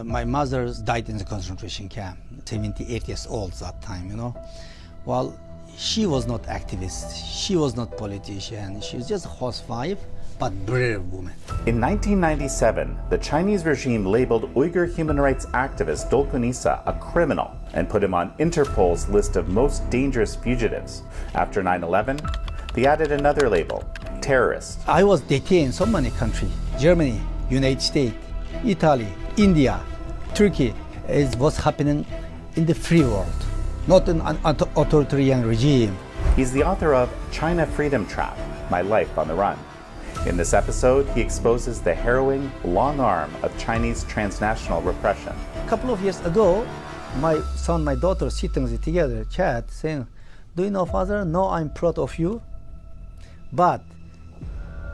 My mother died in the concentration camp, 78 years old that time, you know. Well, she was not activist, she was not politician, she was just a housewife, but brave woman. In 1997, the Chinese regime labeled Uyghur human rights activist Dolkun a criminal and put him on Interpol's list of most dangerous fugitives. After 9/11, they added another label, terrorist. I was detained in so many countries, Germany, United States, Italy, India, Turkey. Is what's happening in the free world, not in an authoritarian regime. He's the author of China Freedom Trap, My Life on the Run. In this episode, he exposes the harrowing long arm of Chinese transnational repression. A couple of years ago, my son, my daughter sitting together, chat, saying, "Do you know, father, no, I'm proud of you. But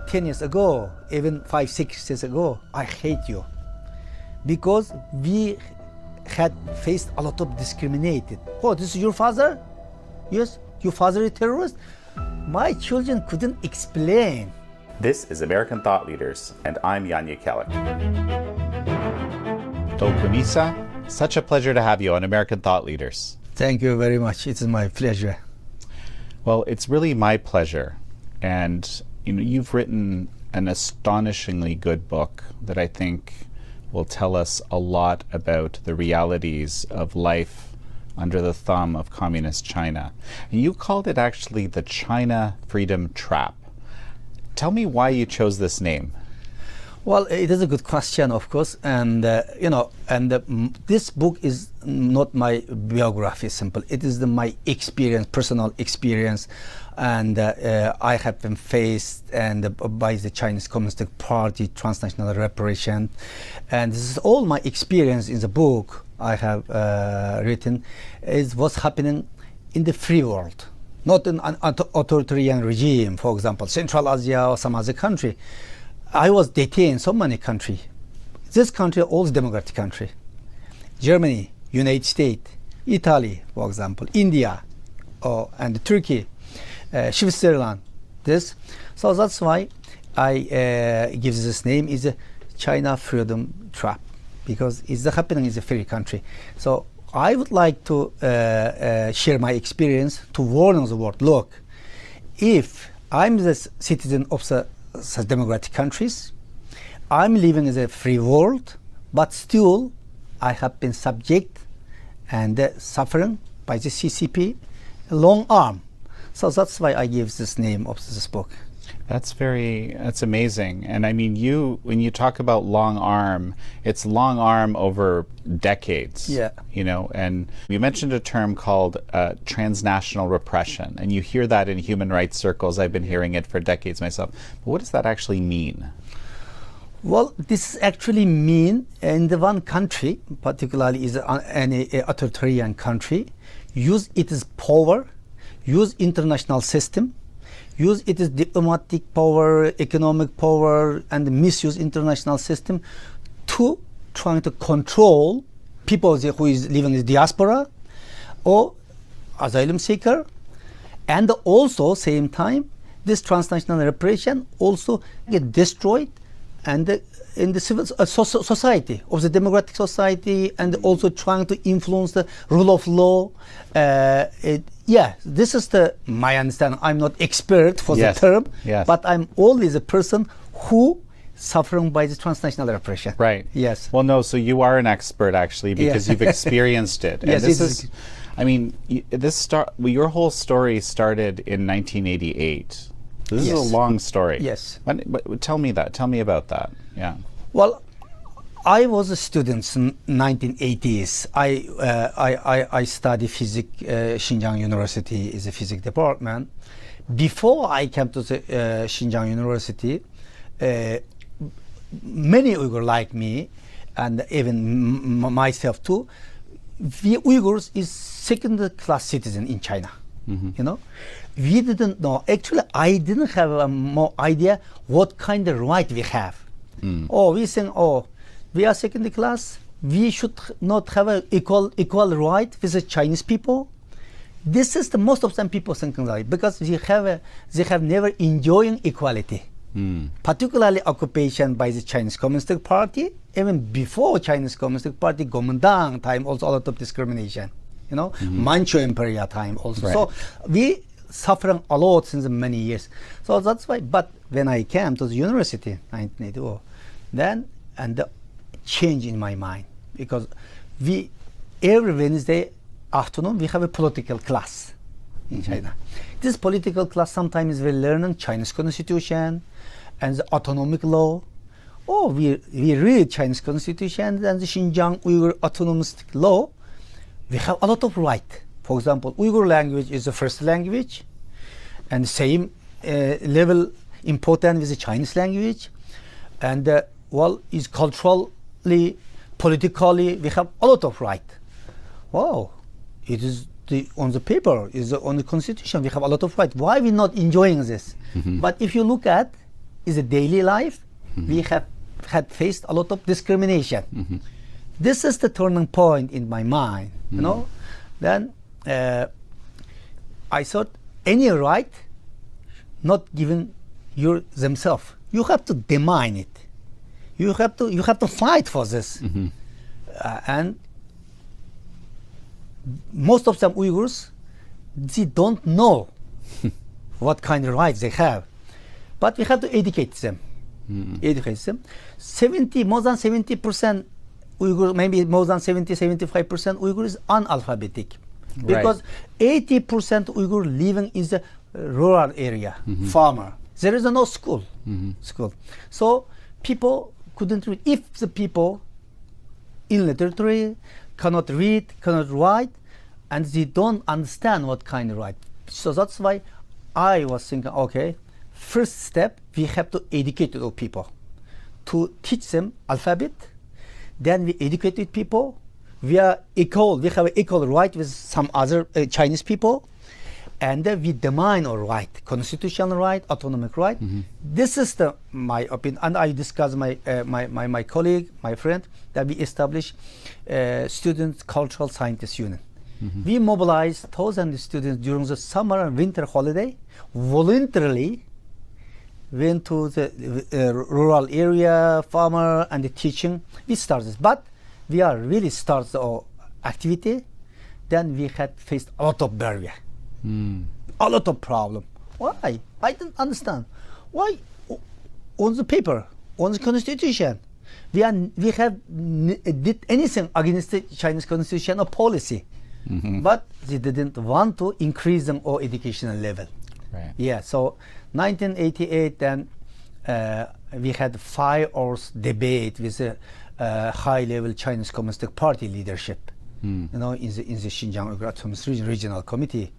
10 years ago, even 5, 6 years ago, I hate you. Because we had faced a lot of discriminated. Oh, this is your father? Yes, your father is a terrorist?" My children couldn't explain. This is American Thought Leaders, and I'm Yanya Kellick. Dolkun, such a pleasure to have you on American Thought Leaders. Thank you very much. It is my pleasure. Well, it's really my pleasure. And you've written an astonishingly good book that I think will tell us a lot about the realities of life under the thumb of communist China. And you called it actually the China Freedom Trap. Tell me why you chose this name. Well, it is a good question, of course, and this book is not my biography, simple. It is my experience, personal experience, and I have been faced by the Chinese Communist Party, transnational repression, and this is all my experience in the book I have written. Is what's happening in the free world. Not in an authoritarian regime, for example, Central Asia or some other country. I was detained in so many countries. This country, all democratic country. Germany, United States, Italy, for example, India, and Turkey, Switzerland. So that's why I give this name is a China Freedom Trap, because it's happening in a free country. So I would like to share my experience to warn the world. Look, if I'm the citizen of the democratic countries, I'm living in a free world, but still I have been subject and suffering by the CCP long arm. So that's why I give this name of this book. That's amazing. And I mean, when you talk about long arm, it's long arm over decades. Yeah. And you mentioned a term called transnational repression, and you hear that in human rights circles. I've been hearing it for decades myself. But what does that actually mean? Well, this actually mean in the one country, particularly is any authoritarian country, use its power, use international system, use its diplomatic power, economic power, and misuse international system to trying to control people who is living in the diaspora or asylum seeker, and also same time this transnational repression also get destroyed and in the civil society of the democratic society, and also trying to influence the rule of law. This is my understanding. I'm not expert for the term, but I'm always a person who suffering by the transnational repression. Right. Yes. Well, no, so you are an expert actually, because you've experienced it. And yes, this is, I mean, your whole story started in 1988. This is a long story. Yes. But tell me about that. Yeah. Well, I was a student in 1980s. I studied physics. Xinjiang University is a physics department. Before I came to the Xinjiang University, many Uyghurs like me, and even myself too, we Uyghurs is second-class citizen in China. Mm-hmm. We didn't know. Actually, I didn't have more idea what kind of right we have. We think, we are second class. We should not have an equal right with the Chinese people. This is the most of some people thinking like, because they have never enjoying equality, particularly occupation by the Chinese Communist Party even before Chinese Communist Party, Kuomintang time, also a lot of discrimination. You know, Manchu Empire time also. Right. So we suffering a lot since many years. So that's why. But when I came to the university, 1984, then and the change in my mind, because we every Wednesday afternoon we have a political class in China. This political class sometimes we learn Chinese constitution and the autonomic law. Oh, we read Chinese constitution and the Xinjiang Uyghur autonomous law. We have a lot of right. For example, Uyghur language is the first language, and same level important with the Chinese language, and well, is culturally, politically, we have a lot of right. Wow, it is on the paper, is on the constitution, we have a lot of right. Why we not enjoying this? But if you look at is a daily life, we have had faced a lot of discrimination. This is the turning point in my mind, you know. Then I thought any right not given you themselves. You have to demand it. You have to fight for this. And most of them Uyghurs, they don't know what kind of rights they have. But we have to educate them. Educate them. More than 70% Uyghur, maybe more than 75% Uyghur is analphabetic. Because 80% Uyghur living in the rural area, farmer. There is no school. So people couldn't read. If the people illiterate, cannot read, cannot write, and they don't understand what kind of right. So that's why I was thinking, okay, first step, we have to educate the people, to teach them alphabet. Then we educated people. We are equal. We have an equal right with some other Chinese people, and we demand our right, constitutional right, autonomic right. This is my opinion, and I discussed my my colleague, my friend, that we established Student Cultural Scientists Union. We mobilized thousands of students during the summer and winter holiday, voluntarily went to the rural area, farmer, and the teaching. We started, but we are really started our activity. Then we had faced a lot of barrier, a lot of problem. Why? I didn't understand. Why on the paper, on the constitution, we have did anything against the Chinese constitution or policy, but they didn't want to increase our educational level. Right. Yeah. So 1988, then we had 5 hours debate with the high-level Chinese Communist Party leadership. You know, in the Xinjiang Uyghur Autonomous Region Regional Committee,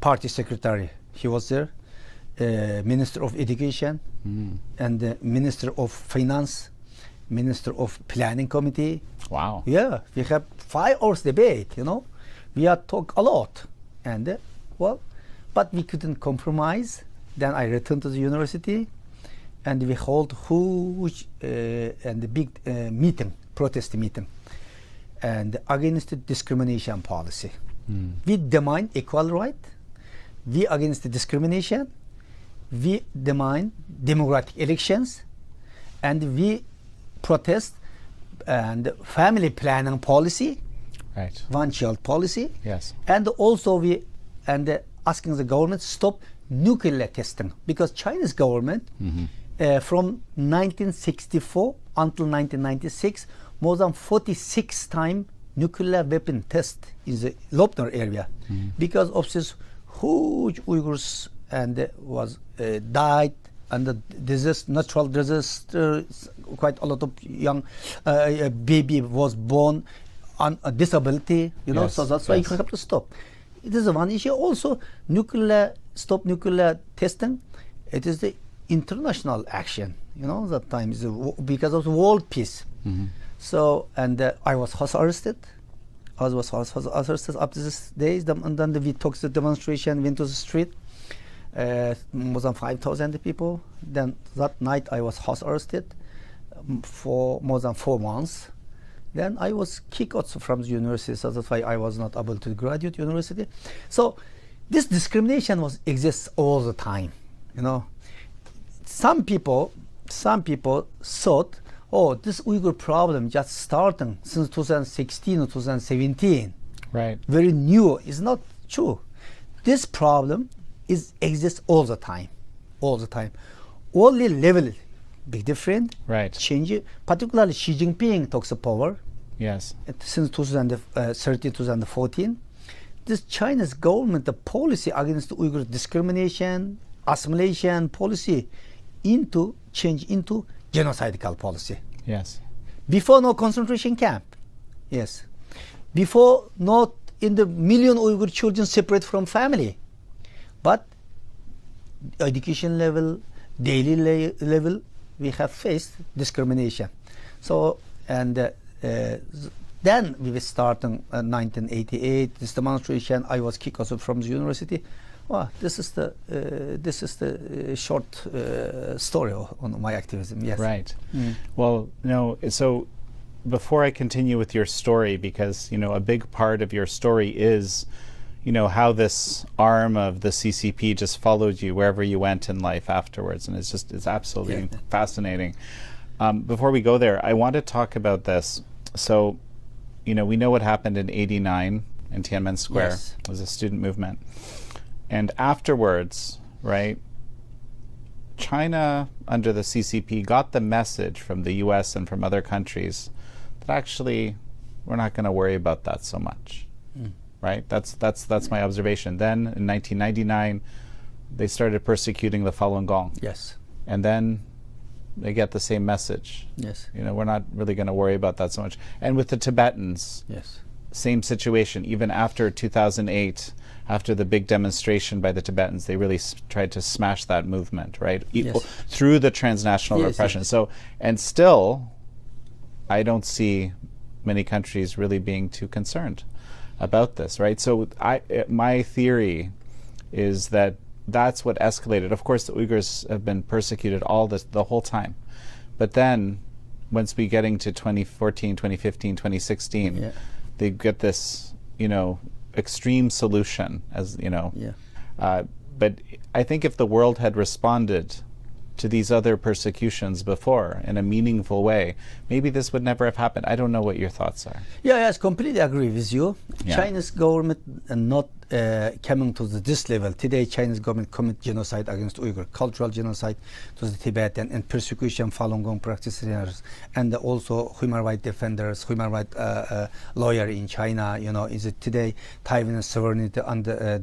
party secretary, he was there, Minister of Education, and the Minister of Finance, Minister of Planning Committee. Wow. Yeah, we have 5 hours debate, you know. We are talk a lot, and well, but we couldn't compromise. Then I returned to the university, and we hold huge and the big meeting, protest meeting, and against the discrimination policy. We demand equal right. We against the discrimination. We demand democratic elections, and we protest and family planning policy, Right. one-child policy. Yes. And also we asking the government to stop nuclear testing, because Chinese government from 1964 until 1996 more than 46 times nuclear weapon test in the Lopner area because of this huge Uyghurs and was died and the natural disaster. Quite a lot of young baby was born on a disability, you know. Yes, So that's why you have to stop. It is one issue. Also, stop nuclear testing. It is the international action, you know. That time is because of the world peace. So, and I was house arrested. I was house arrested up to this days. And then we took the demonstration, went to the street. More than 5,000 people. Then that night I was house arrested for more than 4 months. Then I was kicked out from the university, so that's why I was not able to graduate university. So this discrimination exists all the time, you know. Some people some people thought, oh, this Uyghur problem just starting since 2016 or 2017. Right. Very new. It's not true. This problem exists all the time. All the time. Only level big different. Right. Change. Particularly Xi Jinping talks of power. Yes. Since 2013, 2014. This China's government, the policy against Uyghur discrimination, assimilation policy change into genocidal policy. Yes. Before, no concentration camp. Yes. Before, not in the million Uyghur children separate from family. But education level, daily level, we have faced discrimination. So, and then we were starting 1988, this demonstration. I was kicked out from the university. Well, this is the short story on my activism. Yes. Right. Well, so before I continue with your story, because a big part of your story is, how this arm of the CCP just followed you wherever you went in life afterwards, and it's absolutely fascinating. Before we go there, I want to talk about this. So, we know what happened in '89 in Tiananmen Square. Yes. It was a student movement. And afterwards, right, China under the CCP got the message from the US and from other countries that actually we're not going to worry about that so much. Right? That's my observation. Then in 1999, they started persecuting the Falun Gong. Yes. And then they get the same message. Yes. We're not really going to worry about that so much. And with the Tibetans, yes, same situation. Even after 2008, after the big demonstration by the Tibetans, they really tried to smash that movement, right? Yes. Through the transnational repression. Yes. So, and still, I don't see many countries really being too concerned about this, right? So my theory is that that's what escalated. Of course, the Uyghurs have been persecuted the whole time. But then, once we get into 2014, 2015, 2016, they get this, extreme solution, but I think if the world had responded to these other persecutions before in a meaningful way, maybe this would never have happened. I don't know what your thoughts are. Yes, completely agree with you. Yeah. Chinese government not coming to this level. Today, Chinese government commit genocide against Uyghur, cultural genocide to the Tibetan, and persecution Falun Gong practitioners, and also human rights defenders, human rights lawyer in China. Is it today Taiwan's sovereignty under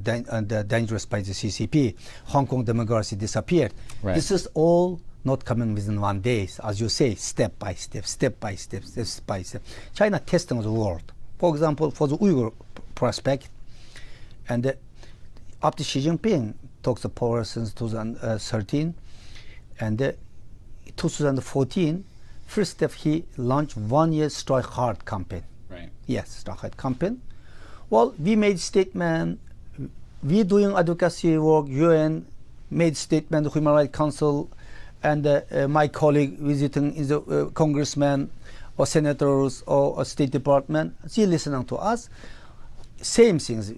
dangerous by the CCP? Hong Kong democracy disappeared. Right. This is all not coming within 1 day, as you say, step by step, step by step, step by step. China testing the world. For example, for the Uyghur prospect, and after Xi Jinping took the power since 2013, and 2014, first step he launched 1 year Strike Hard campaign. Right. Yes, Strike Hard campaign. Well, we made statement. We doing advocacy work. UN made statement. Human Rights Council, and my colleague visiting is a congressman or senators or State Department. She listening to us. Same things.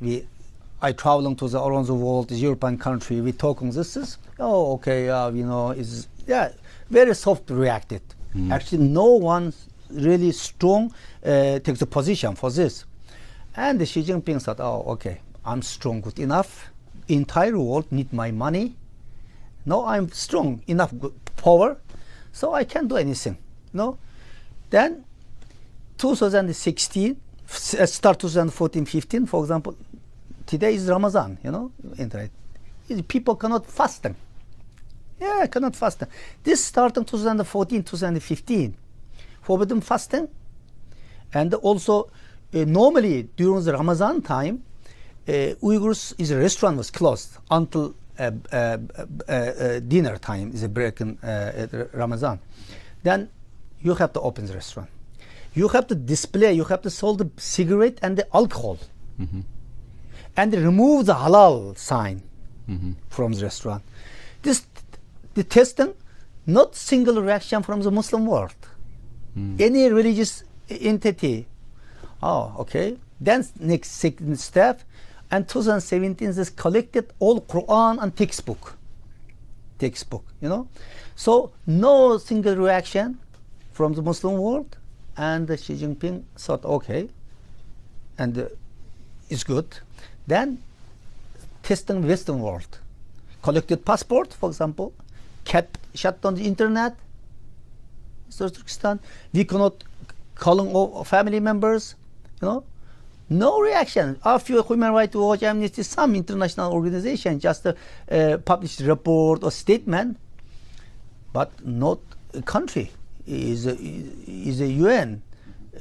I traveling to around the world, the European country. We talking. This is is very soft reacted. Actually, no one really strong takes a position for this. And Xi Jinping said, "Oh, okay, I'm strong good enough. Entire world need my money. No, I'm strong enough power, so I can do anything." No, then 2016, start 2014, 15, for example. Today is Ramadan, internet. People cannot fasting. Cannot fast. This started 2014, 2015. Forbidden fasting. And also, normally during the Ramadan time, Uyghurs, restaurant was closed until dinner time, is a break in Ramadan. Then you have to open the restaurant. You have to display, you have to sell the cigarette and the alcohol. And remove the halal sign from the restaurant. The testing, not single reaction from the Muslim world. Any religious entity. Oh, okay. Then next second step, and 2017 this collected all Quran and textbook. textbook, So no single reaction from the Muslim world, and Xi Jinping thought, okay, and it's good. Then testing Western world, collected passport, for example, shut down the internet. Turkestan, we cannot calling all family members, No reaction. A few Human Rights Watch, Amnesty, some international organization just published report or statement, but not a country. Is a UN.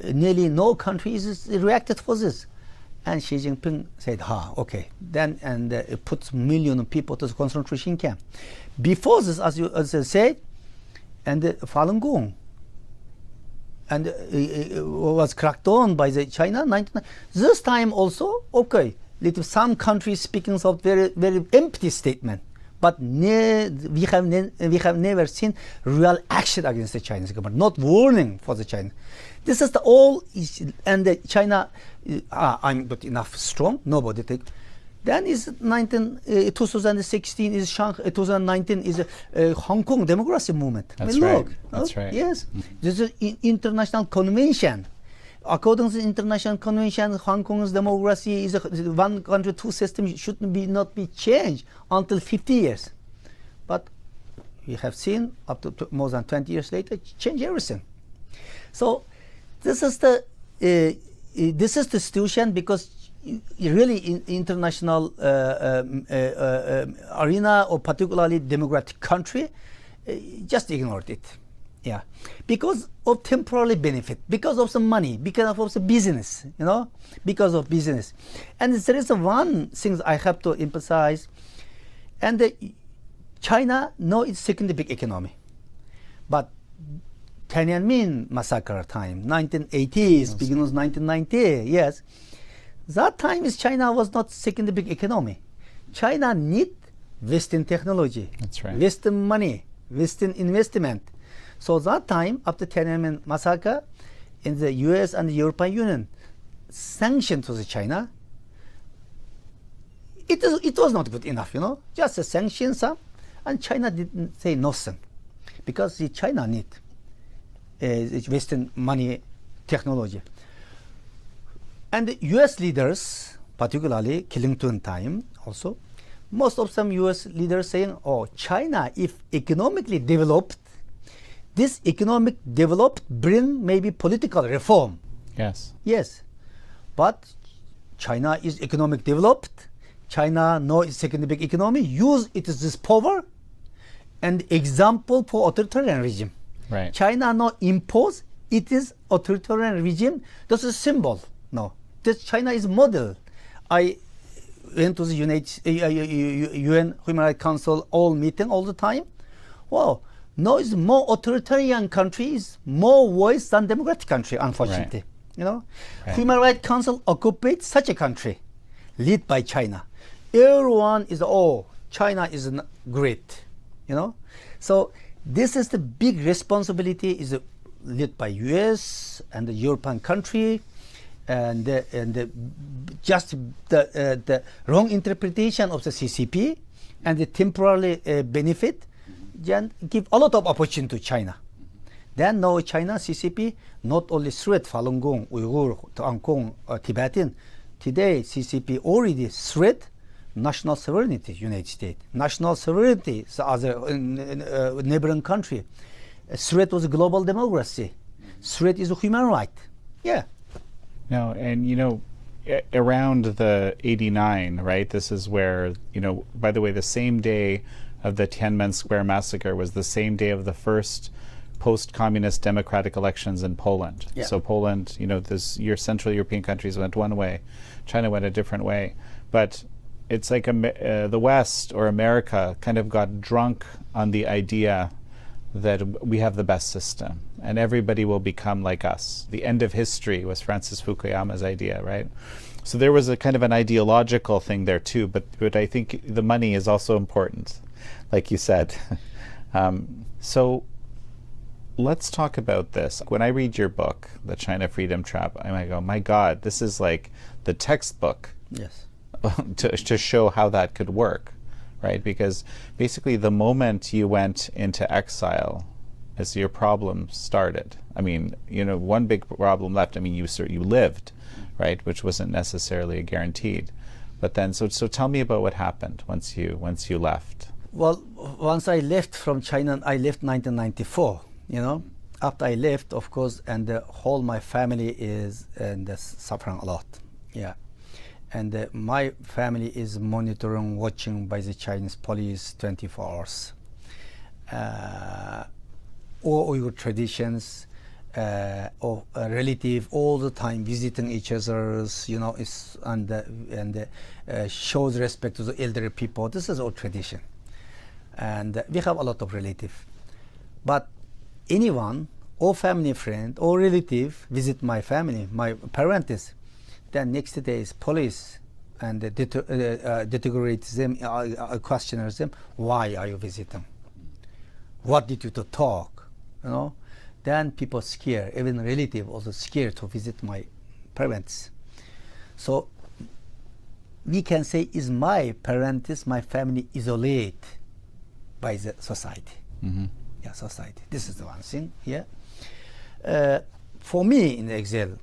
Nearly no country is reacted for this. And Xi Jinping said, okay. Then it puts millions of people to the concentration camp. Before this, as I said, and Falun Gong, and it was cracked down by the China. This time also, okay, some countries speaking of very, very empty statement, but we have never seen real action against the Chinese government, not warning for the China. This is and the China, I'm not enough strong, nobody take. Then is 2016 is 2019 is Hong Kong democracy movement. That's right. That's right. Yes, this is international convention. According to the international convention, Hong Kong's democracy is one country, two systems should not be changed until 50 years. But we have seen up to more than 20 years later, change everything. So this is the situation, because really in international arena, or particularly democratic country, just ignored it. Yeah, because of temporary benefit, because of some money, because of the business, because of business. And there is one thing I have to emphasize, and China, it's second big economy, but Tiananmen massacre time, 1980s, beginning of 1990, yes. That time China was not second big economy. China need Western technology, that's right, Western money, Western investment. So that time, after Tiananmen massacre, in the US and the European Union sanctioned to the China, it was not good enough, just a sanction some, and China didn't say nothing, because China need Western money, technology. And the US leaders, particularly Clinton time also, most of some US leaders saying, China, if economically developed, this economic developed bring maybe political reform. Yes. Yes. But China is economic developed. China is second big economy. Use it as this power and example for authoritarian regime. Right. China impose, it is authoritarian regime. That's a symbol. No. This China is model. I went to the UN Human Rights Council all meeting all the time. Wow. It's more authoritarian countries, more voice than democratic country, unfortunately. Right. Human Rights Council occupied such a country, led by China. Everyone is, China is great, So this is the big responsibility, is led by US and the European country, and just the wrong interpretation of the CCP and the temporary benefit give a lot of opportunity to China. Then now China, CCP, not only threat Falun Gong, Uyghur, Hong Kong, Tibetan. Today, CCP already threat national sovereignty, United States. National sovereignty, the other neighboring country. Threat was global democracy. Threat is a human right. Yeah. No, and around the 89, right? This is where, by the way, the same day of the Tiananmen Square massacre was the same day of the first post-communist democratic elections in Poland. Yeah. So Poland, your Central European countries went one way, China went a different way. But it's like the West or America kind of got drunk on the idea that we have the best system and everybody will become like us. The end of history was Francis Fukuyama's idea, right? So there was a kind of an ideological thing there too, but I think the money is also important, like you said. So let's talk about this. When I read your book, The China Freedom Trap, I might go, my God, this is like the textbook. Yes. to show how that could work, right? Because basically the moment you went into exile, as your problem started. I mean, you know, one big problem left. I mean, you lived, right, which wasn't necessarily guaranteed. But then, so tell me about what happened once you left. Well, once I left from China, I left 1994. You know, after I left, of course, and the whole my family is suffering a lot. Yeah, and my family is monitoring, watching by the Chinese police 24 hours. All Uyghur traditions of a relative all the time visiting each other's, you know, and shows respect to the elderly people. This is our tradition, and we have a lot of relative. But anyone, or family friend, or relative visit my family, my parents, then next day is police and deteriorates them, questioners them. Why are you visiting? What did you to talk? You know, then people scared, even relative also scared to visit my parents. So we can say is my parents, my family isolated by the society. Mm-hmm. Yeah, society. This is the one thing. Yeah. For me in exile,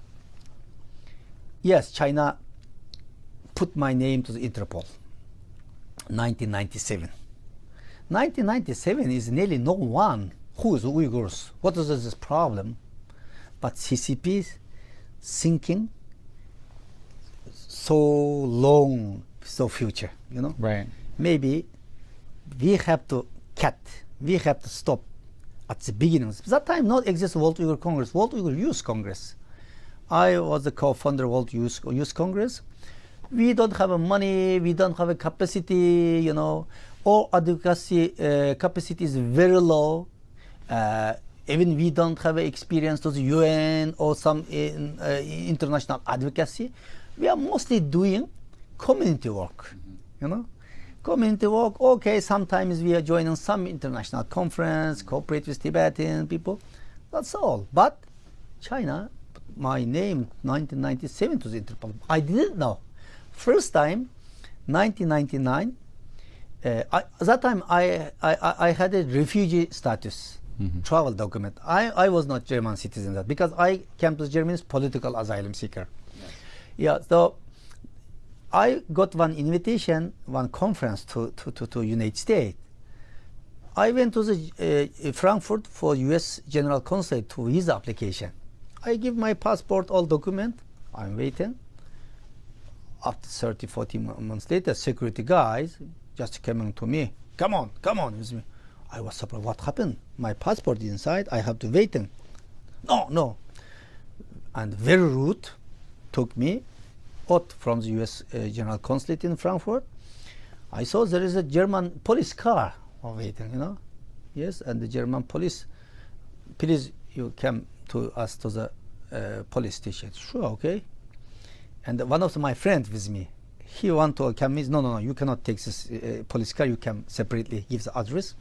yes, China put my name to the Interpol. 1997. 1997 is nearly no one who is Uyghurs. What is this problem? But CCP thinking so long, so future, you know? Right. Maybe we have to cut, we have to stop at the beginning. That time not exist World Uyghur Congress, World Uyghur Youth Congress. I was the co-founder of World Youth Congress. We don't have money, we don't have a capacity, you know. Our advocacy capacity is very low. Even we don't have experience to the UN or some international advocacy. We are mostly doing community work, you know. Community work, okay, sometimes we are joining some international conference, cooperate with Tibetan people, that's all. But China, my name, 1997 to the Interpol. I didn't know. First time, 1999, that time I had a refugee status. Mm-hmm. Travel document. I was not German citizen because I came to Germany as political asylum seeker. Yes. Yeah, so I got one invitation, one conference to United States. I went to the Frankfurt for U.S. General Consulate to visa application. I give my passport, all document. I'm waiting. After 30, 40 months later, security guys just coming to me. Come on with me. I was surprised. What happened? My passport is inside. I have to wait. No. And very rude. Took me out from the U.S. General Consulate in Frankfurt. I saw there is a German police car waiting, you know. Yes, and the German police, please, you come to us to the police station. Sure, okay. And one of my friends with me, he want to come. No, you cannot take this police car. You can separately give the address.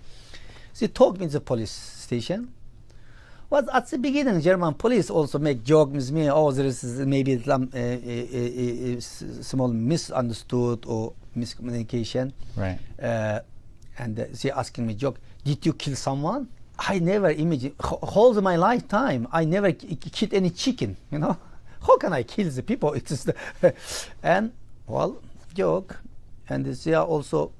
They took me to the police station. Well, at the beginning, German police also make joke with me. Oh, there is maybe some small misunderstood or miscommunication. Right. And they asking me joke. Did you kill someone? I never imagine. Whole my lifetime, I never killed any chicken. You know, how can I kill the people? It is and well, joke, and they are also.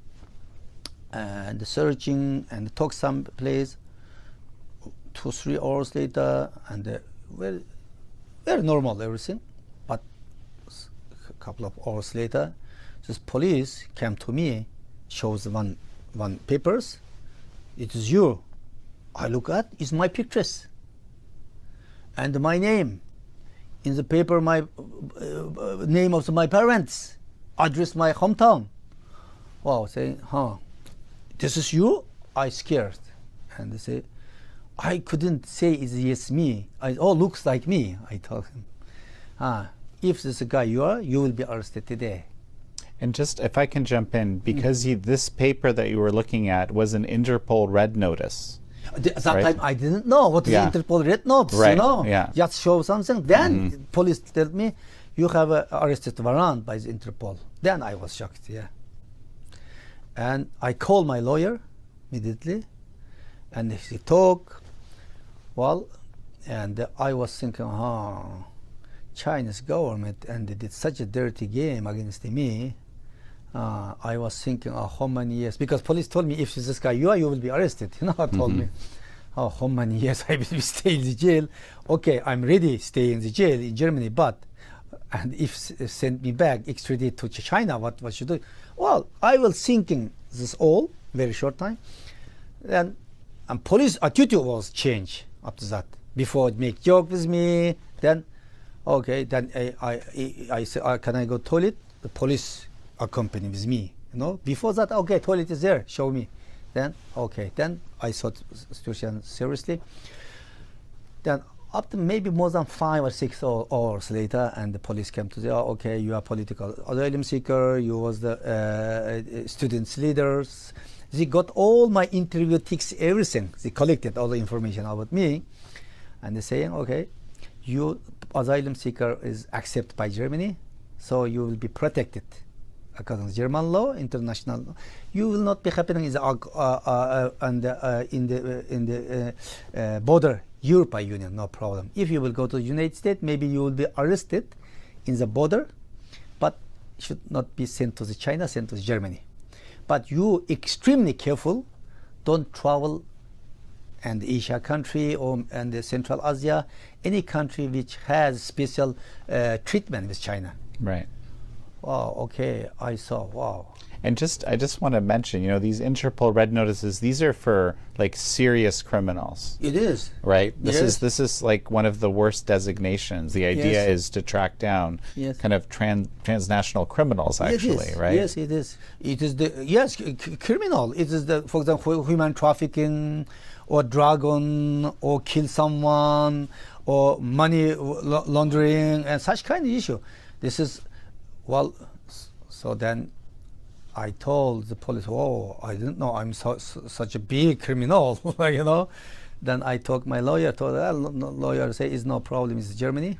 And searching and talk some place 2-3 hours later, and very normal everything. But a couple of hours later, this police came to me, shows one papers. It is you. I look at is my pictures and my name in the paper. My name of my parents, address my hometown. Wow, saying, this is you? I scared. And they say, I couldn't say it's yes me. Looks like me. I told him, if this is a guy you are, you will be arrested today. And just if I can jump in, because this paper that you were looking at was an Interpol red notice. That time I didn't know what is Interpol red notice, right. You know. Yeah. Just show something. Then police tell me, you have an arrested warrant by the Interpol. Then I was shocked, yeah. And I called my lawyer immediately, and he talked. Well, and I was thinking, Chinese government, and they did such a dirty game against me. I was thinking, how many years? Because police told me, if this guy you are, you will be arrested. Told me, how many years I will stay in the jail? Okay, I'm ready to stay in the jail in Germany, but and if send me back, extradite to China, what should I do? Well, I was thinking this all very short time, and police attitude was changed after that. Before make joke with me, then okay, then I said, can I go toilet? The police accompany with me. Before that, okay, toilet is there, show me. Then okay, then I thought situation seriously. Then after maybe more than 5 or 6 hours later, and the police came to say, okay, you are political asylum seeker, you was the students leaders. They got all my interview tics, everything. They collected all the information about me, and they're saying, okay, you asylum seeker is accepted by Germany, so you will be protected according to German law, international law. You will not be happening in the border European Union, no problem. If you will go to the United States, maybe you will be arrested in the border, but should not be sent to the China, sent to Germany. But you extremely careful, don't travel and Asia country and the Central Asia, any country which has special treatment with China. Right. Wow, okay, I saw, wow. And I just want to mention, these Interpol red notices, these are for like serious criminals. It is. Right? This is like one of the worst designations. The idea is to track down kind of transnational criminals, actually, right? Yes, it is. It is criminal. It is for example, human trafficking or dragon or kill someone or money laundering and such kind of issue. This is, well, so then I told the police, I didn't know I'm such a big criminal, Then I talked my lawyer, lawyer say, it's no problem, it's Germany.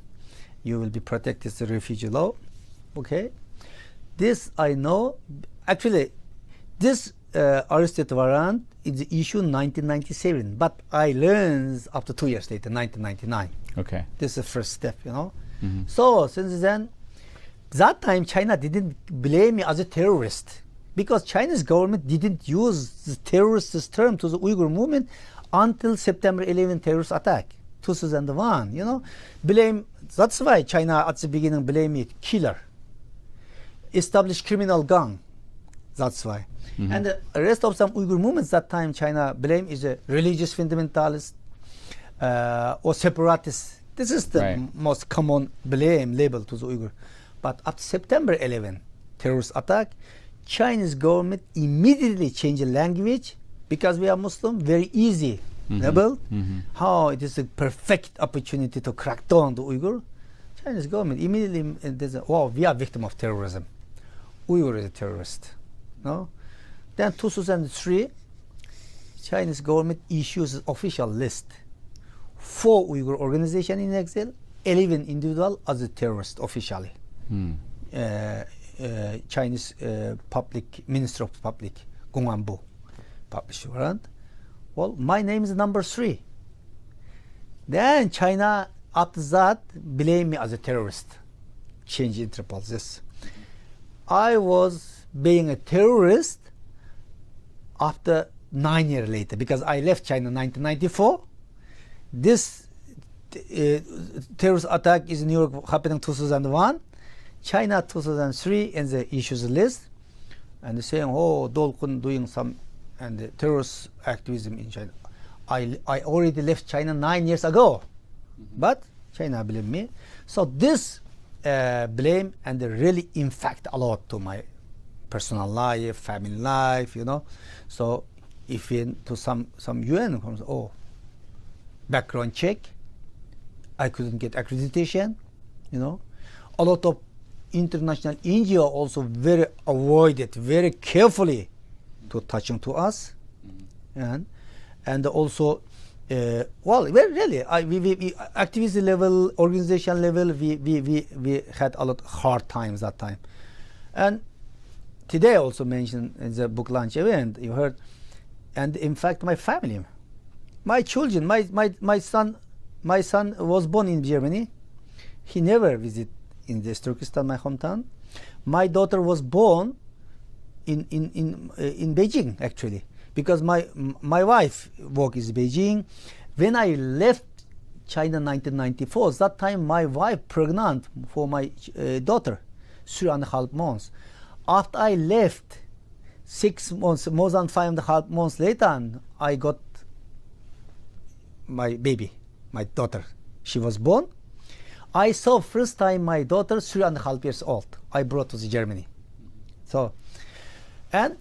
You will be protected, the refugee law. Okay. This I know. Actually, this arrested warrant is issued 1997, but I learned after 2 years later, 1999. Okay. This is the first step, So since then, that time China didn't blame me as a terrorist, because Chinese government didn't use the terrorist term to the Uyghur movement until September 11 terrorist attack, 2001, Blame, that's why China at the beginning blamed me killer, established criminal gang, that's why. And the rest of some Uyghur movements that time China blame is a religious fundamentalist or separatist. This is the most common blame label to the Uyghur. But after September 11 terrorist attack, Chinese government immediately changed the language, because we are Muslim, very easy label. How it is a perfect opportunity to crack down the Uyghur. Chinese government immediately we are victim of terrorism. Uyghur is a terrorist. No? Then 2003, Chinese government issues an official list. 4 Uyghur organizations in exile, 11 individuals as a terrorist officially. Chinese Minister of Public, Gongwanbu, published warrant. Well, my name is number 3. Then China, after that, blamed me as a terrorist. Change Interpol this. I was being a terrorist after 9 years later, because I left China in 1994. This terrorist attack is in New York happening 2001. China 2003 in the issues list, and they're saying, Dolkun doing some and terrorist activism in China. I already left China 9 years ago, but China blamed me. So this blame and really impact a lot to my personal life, family life, So if to some UN comes, background check, I couldn't get accreditation, A lot of international NGO also very avoided very carefully to touching to us, and also really we activist level, organization level, we had a lot hard times that time. And today also mentioned in the book launch event, you heard, and in fact my family, my children, my son was born in Germany. He never visited in this Turkestan, my hometown. My daughter was born in Beijing, actually, because my wife work is Beijing. When I left China in 1994, that time my wife pregnant for my daughter, 3.5 months. After I left, 6 months, more than 5.5 months later, I got my baby, my daughter. She was born. I saw first time my daughter 3.5 years old. I brought to Germany. So, and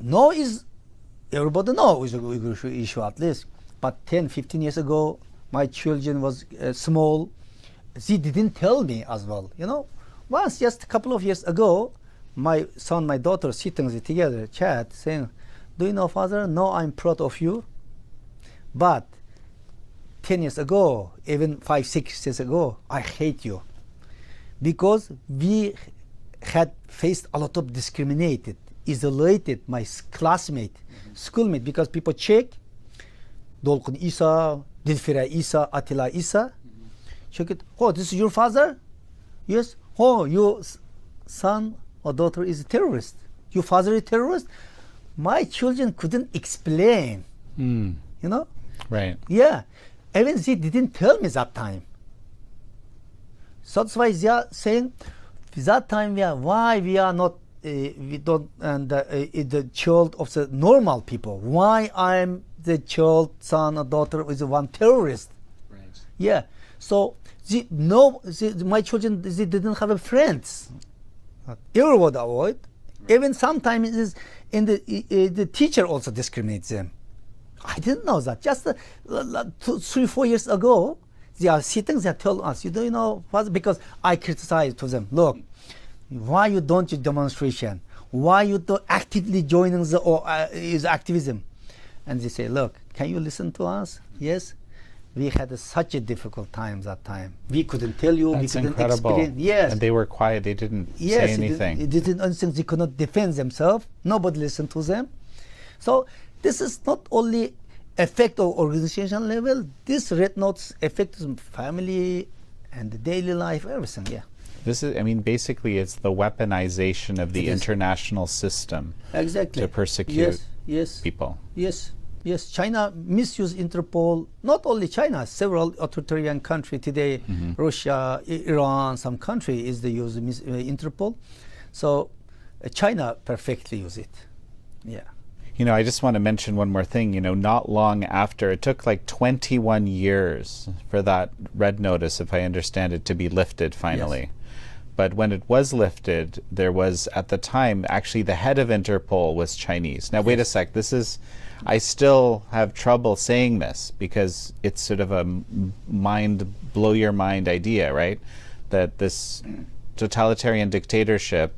now is everybody knows the Uyghur issue at least. But 10, 15 years ago, my children was small. They didn't tell me as well. You know, once just a couple of years ago, my son, my daughter sitting together, chat, saying, "Do you know, father? No, I'm proud of you. But 10 years ago, even 5, 6 years ago, I hate you. Because we had faced a lot of discriminated, isolated, my classmate, schoolmate, because people check, Dolkun Isa, Dilfira Isa, Attila Isa, check it, oh, this is your father? Yes. Oh, your son or daughter is a terrorist. Your father is a terrorist? My children couldn't explain, you know? Right. Yeah. Even they didn't tell me that time. So that's why they are saying that time why we are not we don't and the child of the normal people. Why I'm the child, son or daughter is one terrorist? Right. Yeah. So my children they didn't have friends. Everybody avoid. Right. Even sometimes it is in the teacher also discriminates them. I didn't know that. Just 3, 4 years ago, they are sitting, they tell us, you know, because I criticized to them, look, why you don't do demonstration? Why you don't actively joining is activism? And they say, look, can you listen to us? Yes. We had such a difficult time that time. We couldn't tell you. That's we couldn't incredible. Experience. Yes. And they were quiet. They didn't say anything. They didn't. They could not defend themselves. Nobody listened to them. So this is not only effect of organization level. This red notes affects family and the daily life, everything. Yeah. This is, I mean, basically, it's the weaponization of the international system. Exactly. To persecute yes. people. Yes. Yes. China misuse Interpol. Not only China. Several authoritarian countries today, Russia, Iran, some country is they use Interpol. So China perfectly use it. Yeah. You know, I just want to mention one more thing. You know, not long after, it took like 21 years for that red notice, if I understand it, to be lifted finally. Yes. But when it was lifted, there was, at the time, actually the head of Interpol was Chinese. Now, wait a sec. This is, I still have trouble saying this because it's sort of a blow your mind idea, right? That this totalitarian dictatorship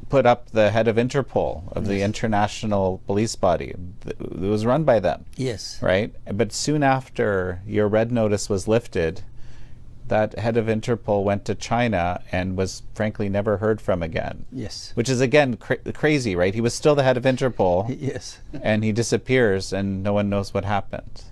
put up the head of Interpol, of the international police body. It was run by them. Yes. Right? But soon after your red notice was lifted, that head of Interpol went to China and was frankly never heard from again. Yes. Which is again crazy, right? He was still the head of Interpol. Yes. And he disappears and no one knows what happened.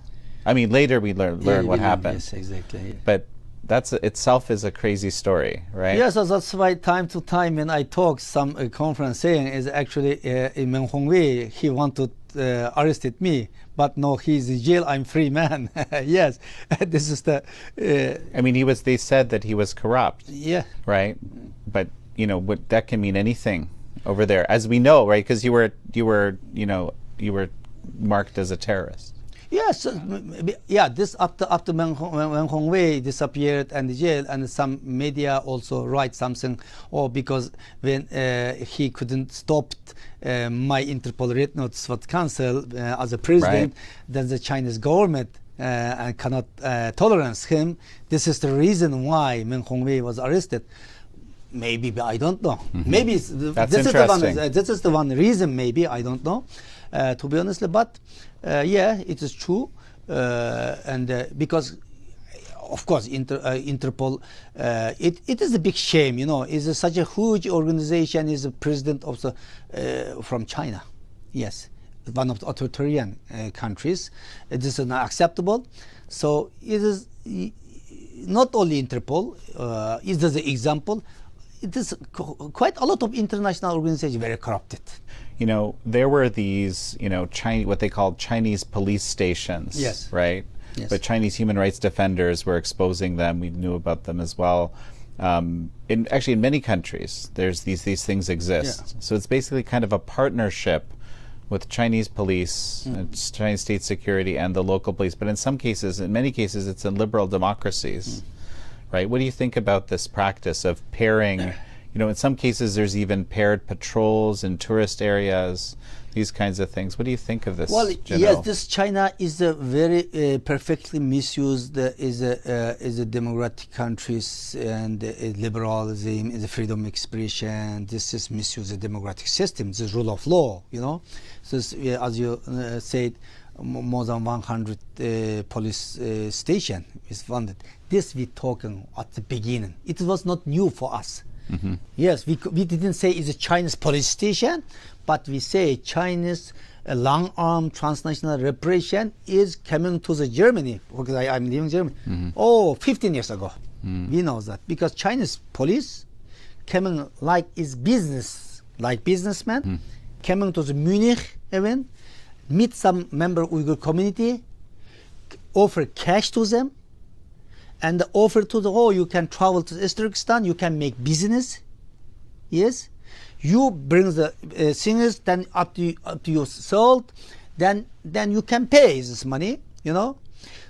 I mean, later we learn what happened. Yes, exactly. Yeah. But that's itself is a crazy story, right? Yes, so that's why time to time when I talk some conference saying is actually in Meng Hongwei, he wanted arrested me, but no, he's in jail, I'm free man. Yes, this is the... I mean, they said that he was corrupt. Yeah. Right? But, you know, that can mean anything over there, as we know, right? Because you were marked as a terrorist. Yes, yeah. This after Meng Hongwei disappeared and jail, and some media also write something, because when he couldn't stop my Interpol red notice was cancelled as a president, then the Chinese government and cannot tolerance him. This is the reason why Meng Hongwei was arrested. Maybe I don't know. Maybe this is the one reason. Maybe I don't know. To be honest, but yeah, it is true, and because of course, Interpol, it is a big shame, you know, is such a huge organization, is a president of the, from China. Yes, one of the authoritarian countries. This is not acceptable. So it is not only Interpol, it is the example. It is quite a lot of international organizations very corrupted. You know, there were these, you know, what they called Chinese police stations, yes, right? Yes. But Chinese human rights defenders were exposing them. We knew about them as well. Actually, in many countries, there's these things exist. Yeah. So it's basically kind of a partnership with Chinese police, Chinese state security, and the local police. But in some cases, in many cases, it's in liberal democracies, right? What do you think about this practice of pairing? You know, in some cases, there's even paired patrols in tourist areas, these kinds of things. What do you think of this? Well, General? yes, this China is a very perfectly misused, is a democratic countries, and liberalism is a freedom of expression. This is misuse the democratic system, the rule of law, you know. So as you said, more than 100 police station is funded. This we talking at the beginning. It was not new for us. Mm-hmm. Yes, we didn't say it's a Chinese police station, but we say Chinese long-arm transnational repression is coming to the Germany, because I'm living in Germany. Oh, 15 years ago. We know that because Chinese police coming like is business, like businessmen, coming to the Munich event, meet some member of Uyghur community, offer cash to them, and offer to the you can travel to Uzbekistan, you can make business. Yes, you bring the singers, then up to your sold, then you can pay this money, you know.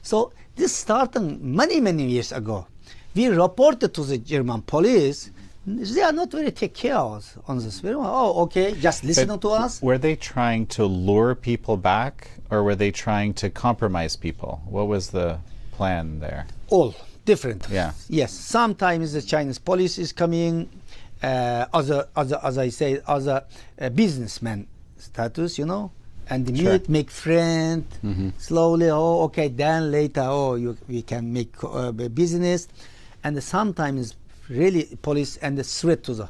So this started many years ago. We reported to the German police. They are not very take care of us on this. Oh, okay, just listen to us. Were they trying to lure people back, or were they trying to compromise people? What was the plan there? All different. Yeah. Yes. Sometimes the Chinese police is coming as I say, as a businessman status, you know, and Sure. make friend slowly. Oh, okay. Then later, we can make business, and sometimes really police and the threat to the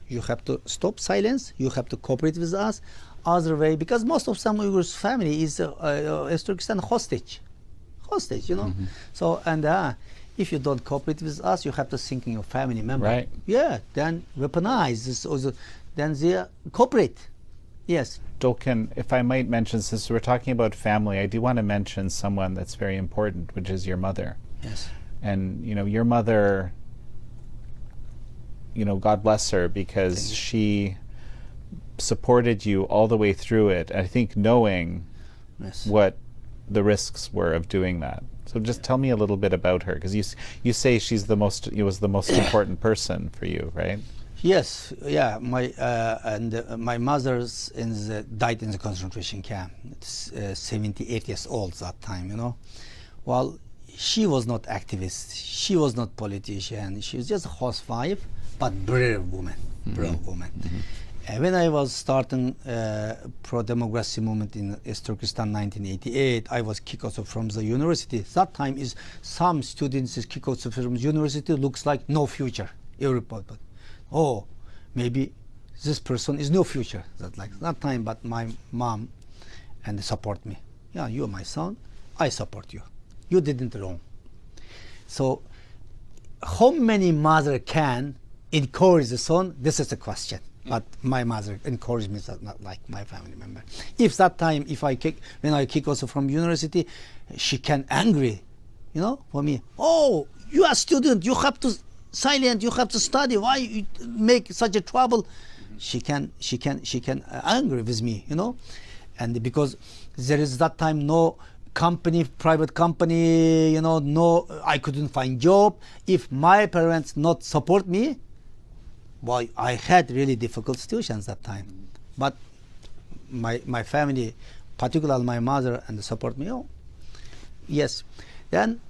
you have to stop silence. You have to cooperate with us. Other way, because most of some Uyghurs family is Uzbekistan hostage, you know. So and if you don't cooperate with us, you have to think in your family member. Right. Yeah. Then weaponize this also. Then they cooperate. Yes. Dolkun, if I might mention, since we're talking about family, I do want to mention someone that's very important, which is your mother. Yes. And you know, your mother, you know, God bless her, because she supported you all the way through it, I think knowing what the risks were of doing that. So just tell me a little bit about her, because you say she was the most important person for you, right? Yes, yeah. My mother's died in the concentration camp. It's 78 years old that time, you know. Well, she was not activist. She was not politician. She was just a housewife, but brave woman. When I was starting pro-democracy movement in Uzbekistan 1988, I was kicked out from the university. That time is some students is kicked out from university, looks like no future. Everybody, but maybe this person is no future. That time, but my mom and support me. Yeah, you're my son. I support you. You didn't wrong. So, how many mother can encourage the son? This is the question. But my mother encouraged me, not like my family member. If that time, when I kick also from university, she can angry, you know, for me. Oh, you are a student, you have to silent, you have to study. Why you make such a trouble? She can angry with me, you know, and because there is that time no private company, you know, no, I couldn't find job. If my parents not support me, well, I had really difficult situations that time, but my family, particularly my mother, and support me. Oh, yes. Then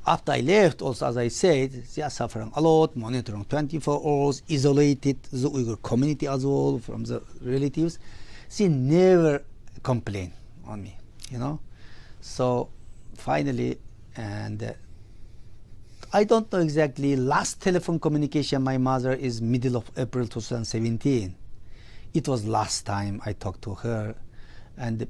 after I left, also as I said, they are suffering a lot, monitoring 24 hours, isolated the Uyghur community as well from the relatives. She never complained on me, you know. So finally, and I don't know exactly. Last telephone communication my mother is middle of April 2017. It was last time I talked to her. And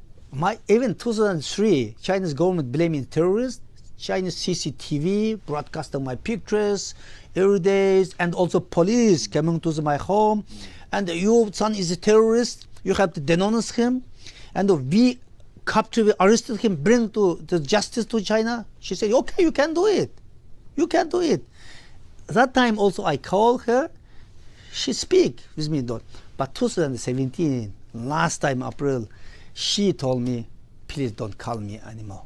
even 2003, Chinese government blaming terrorists. Chinese CCTV broadcasting my pictures every day, and also police coming to my home. And your son is a terrorist. You have to denounce him. And we arrested him, bring to the justice to China. She said, okay, you can do it. You can do it. That time also I called her. She speak with me. But 2017, last time April, she told me, please don't call me anymore.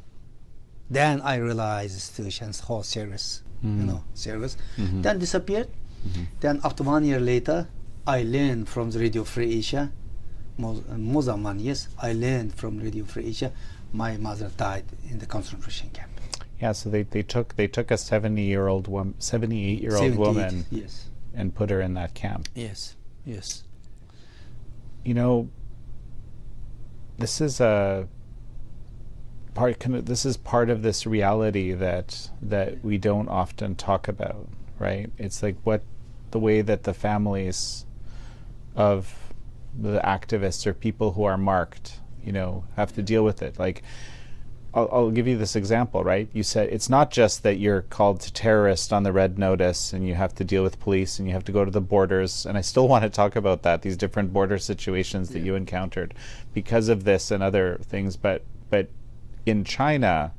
Then I realized the situation's how serious, serious. Then disappeared. Then after 1 year later, I learned from the Radio Free Asia, more than 1 year, I learned from Radio Free Asia, my mother died in the concentration camp. Yeah, so they took a 78-year-old woman, yes, and put her in that camp. Yes, yes. You know, this is part of this reality that we don't often talk about, right? It's like the way that the families of the activists or people who are marked, have to deal with it. Like, I'll give you this example, right? You said it's not just that you're called terrorist on the red notice and you have to deal with police and you have to go to the borders, and I still want to talk about that, these different border situations that you encountered because of this and other things, but in China,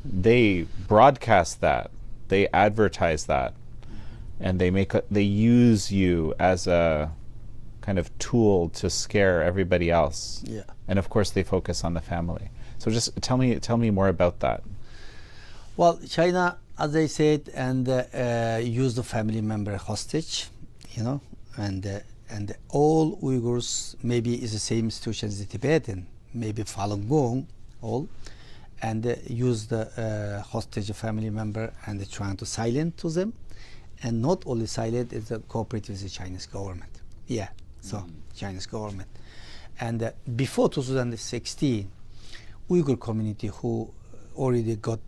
they broadcast that, they advertise that, and they use you as a kind of tool to scare everybody else. Yeah. And of course, they focus on the family. So just tell me more about that. Well, China, as I said, and used the family member hostage, and all Uyghurs maybe is the same situation as the Tibetan, maybe Falun Gong, all, and use the hostage family member and trying to silence to them, and not only silent, it's cooperate with the Chinese government. Yeah, so Chinese government, and before 2016, Uyghur community who already got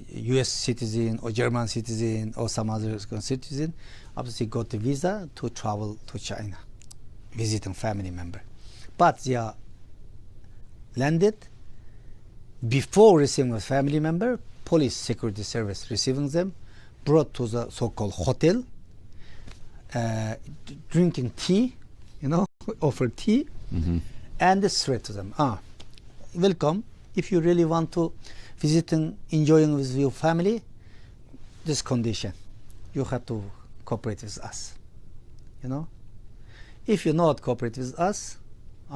U.S. citizen or German citizen or some other citizen, obviously got a visa to travel to China, visiting family member, but they are landed. Before receiving a family member, police security service receiving them, brought to the so-called hotel, drinking tea, offer tea, and threat to them. Welcome. If you really want to visit and enjoying with your family, this condition, you have to cooperate with us. If you not cooperate with us,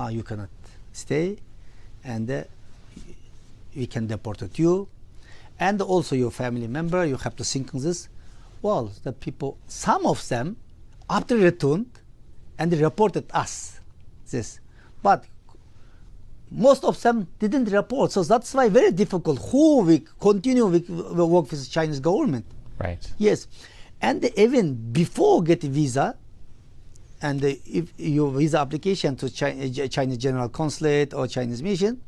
you cannot stay, and we can deport you, and also your family member. You have to think on this. Well, the people, some of them, after returned, and they reported us this, but most of them didn't report. So that's why very difficult. Who we continue we work with the Chinese government. Right. Yes, and even before get visa, and if your visa application to Chinese General Consulate or Chinese mission,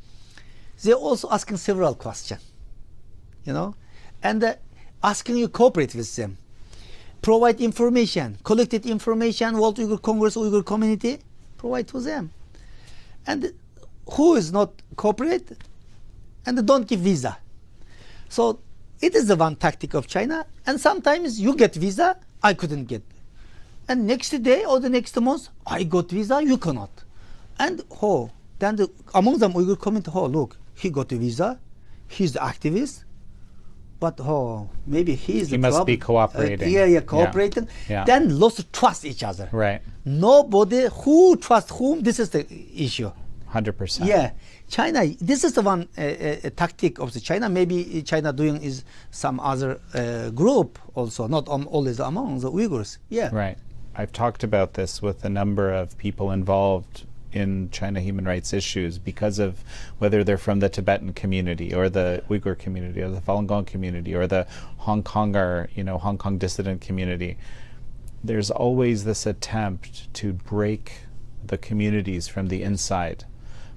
they're also asking several questions, and asking you cooperate with them, provide information, collected information, World Uyghur Congress, Uyghur community, provide to them, and who is not cooperate, and don't give visa. So it is the one tactic of China, and sometimes you get visa, I couldn't get, and next day or the next month I got visa, you cannot, and then among them Uyghur community, look, he got a visa, he's the activist, but maybe he must be cooperating. Cooperating. Yeah. Then lost trust each other. Right. Nobody who trusts whom. This is the issue. 100%. Yeah, China. This is the one tactic of the China. Maybe China doing is some other group also, not always among the Uyghurs. Yeah. Right. I've talked about this with a number of people involved in China human rights issues because of whether they're from the Tibetan community or the Uyghur community or the Falun Gong community or the Hong Konger, Hong Kong dissident community. There's always this attempt to break the communities from the inside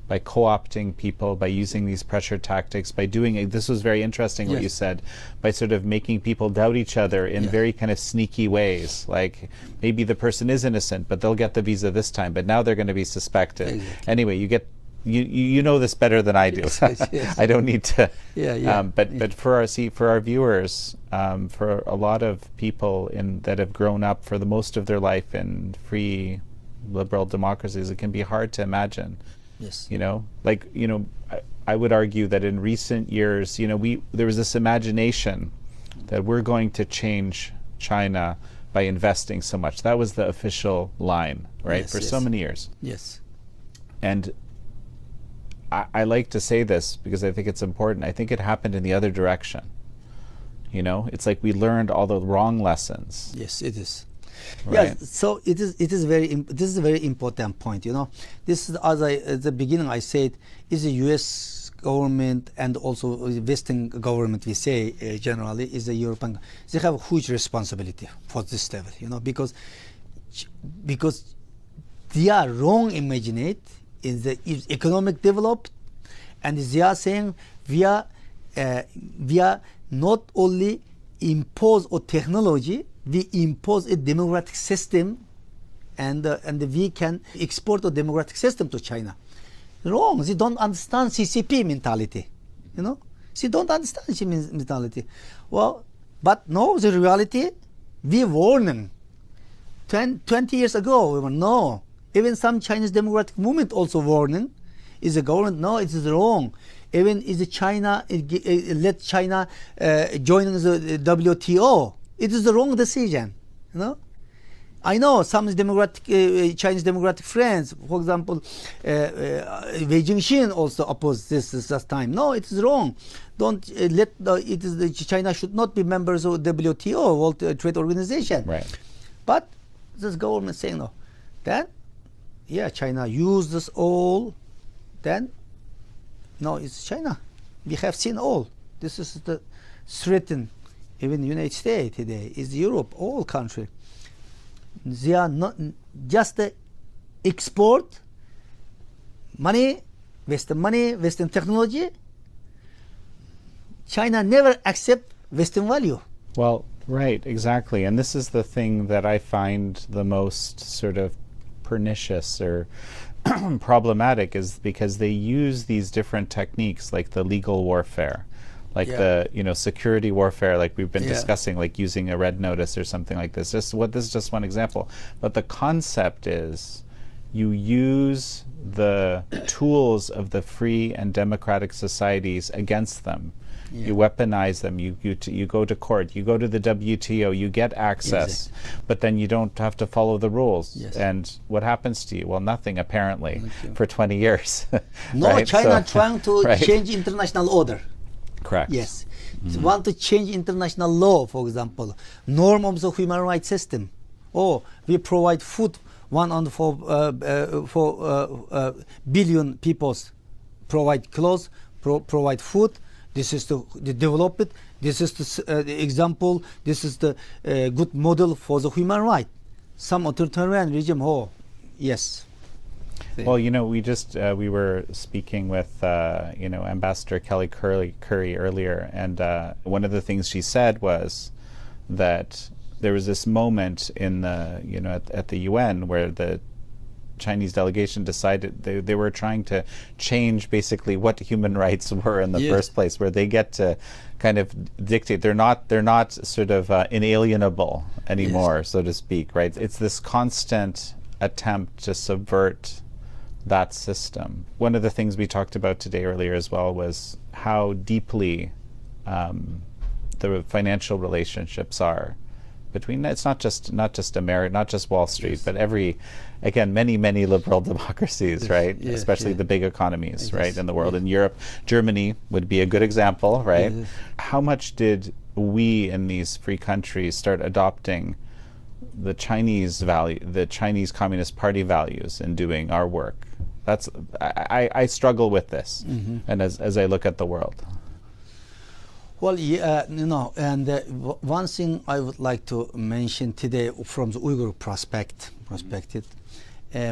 by co-opting people, by using these pressure tactics, by doing this was very interesting what you said, by sort of making people doubt each other in very kind of sneaky ways. Like maybe the person is innocent, but they'll get the visa this time, but now they're going to be suspected. Anyway, you know this better than I do. I don't need to. But for our viewers, for a lot of people that have grown up for the most of their life in free liberal democracies, it can be hard to imagine. Yes. I would argue that in recent years, there was this imagination that we're going to change China by investing so much. That was the official line, right? For so many years. Yes. And I like to say this because I think it's important. I think it happened in the other direction. It's like we learned all the wrong lessons. Yes, it is. Right. Yes, so this is a very important point. This is, as at the beginning I said, is the U.S. government and also Western government. We say generally is the European. They have a huge responsibility for this level. Because they are wrong imaginate in the economic development, and they are saying we are not only impose a technology, we impose a democratic system, and we can export a democratic system to China. Wrong. They don't understand CCP mentality. They don't understand CCP mentality. Well, but no, the reality, we warned them 20 years ago. We were no. Even some Chinese democratic movement also warning. Is the government? No, it is wrong. Even is China let China join the WTO? It is the wrong decision. I know some democratic Chinese democratic friends, for example, Wei Jingxin also opposed this time. No, it is wrong. Don't China should not be members of WTO, World Trade Organization. Right. But this government saying no. Then, China use this all. Then, no, it's China. We have seen all. This is the threaten. Even the United States today is Europe, all country. They are not just the export money, Western technology. China never accept Western value. Well, right, exactly. And this is the thing that I find the most sort of pernicious or problematic, is because they use these different techniques like the legal warfare, like the security warfare, like we've been discussing, like using a red notice or something like this. This is just one example, but the concept is you use the tools of the free and democratic societies against them. You weaponize them. You go to court. You go to the WTO. You get access, but then you don't have to follow the rules. And what happens to you? Well, nothing apparently for 20 years. No, right? China trying to change international order. Correct. Yes, want to change international law, for example, norm of the human rights system. We provide food. 1.4 billion people provide clothes, provide food. This is the development. This is the example. This is the good model for the human right. Some authoritarian regime, yes. Well, we were speaking with Ambassador Kelly Curry earlier, and one of the things she said was that there was this moment in the at the UN where the Chinese delegation decided they were trying to change basically what human rights were in the first place, where they get to kind of dictate. They're not sort of inalienable anymore, so to speak, right? It's this constant attempt to subvert that system. One of the things we talked about today earlier as well was how deeply the financial relationships are between. It's not just America, not just Wall Street, but many liberal democracies, right? Especially the big economies, right, in the world. In Europe, Germany would be a good example, right? How much did we in these free countries start adopting the Chinese Communist Party values in doing our work? I struggle with this, and as I look at the world. Well, and one thing I would like to mention today from the Uyghur perspective,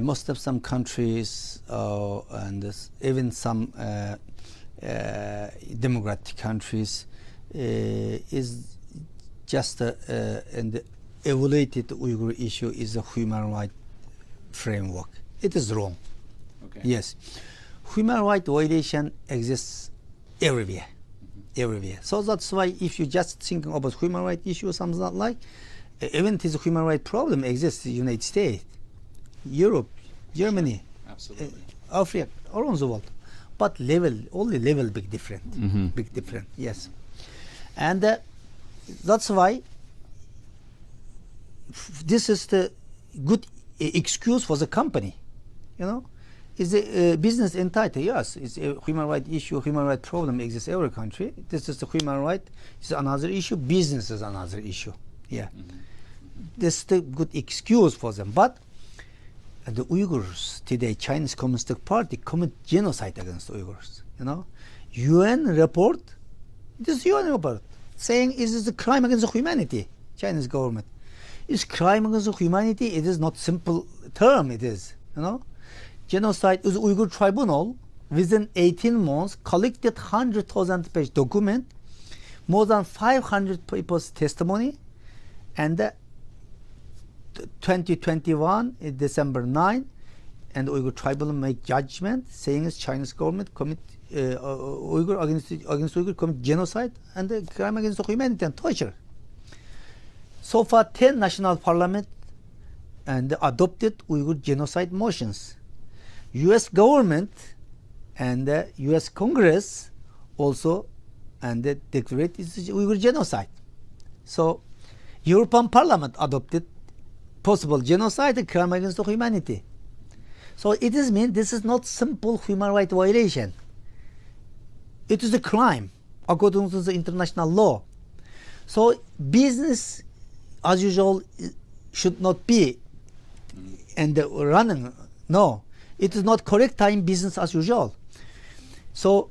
most of some countries and even some democratic countries is just and evaluated Uyghur issue is a human rights framework. It is wrong. Okay. Yes, human rights violation exists everywhere, everywhere. So that's why if you just thinking about human rights issue or something like, even it is a human rights problem exists in the United States, Europe, Germany, Absolutely. Africa, around the world. But only level big different, big different, yes. And that's why this is the good excuse for the company, you know. Is a business entitled? Yes, it's a human rights issue, human rights problem exists every country. This is the human right. It's another issue. Business is another issue. Yeah, this is the good excuse for them. But the Uyghurs today, Chinese Communist Party commit genocide against Uyghurs. You know, UN report. This UN report saying it is a crime against humanity. Chinese government, it's crime against humanity. It is not simple term. It is, you know. Genocide is Uyghur tribunal within 18 months collected 100,000 page document, more than 500 people's testimony, and 2021 December 9, and Uyghur tribunal make judgment saying it's Chinese government commit Uyghur against Uyghur commit genocide and the crime against humanity and torture. So far, 10 national parliament and adopted Uyghur genocide motions. U.S. government and the U.S. Congress also and declared it's Uyghur genocide. So European Parliament adopted possible genocide and crime against humanity. So it is mean this is not simple human rights violation. It is a crime according to the international law. So business as usual should not be and running. No. It is not correct time business as usual. So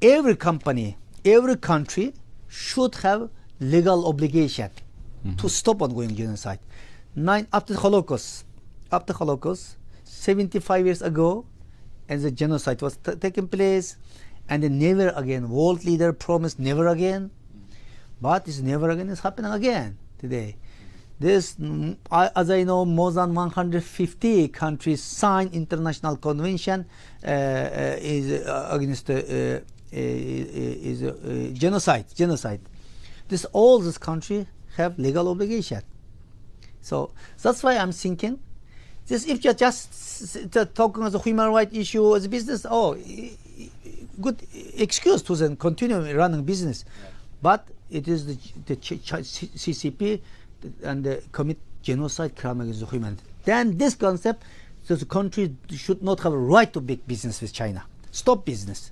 every company, every country should have legal obligation to stop ongoing genocide. After the Holocaust, 75 years ago, and the genocide was taking place, and then never again, world leader promised never again, but it's never again is happening again today. This, as I know, more than 150 countries signed international convention is against genocide. All this country have legal obligation. So that's why I'm thinking, if you're just talking as a human rights issue as a business, good excuse to then continue running business, but it is the CCP. And commit genocide, crime against humanity. Then this concept, so the country should not have a right to make business with China. Stop business.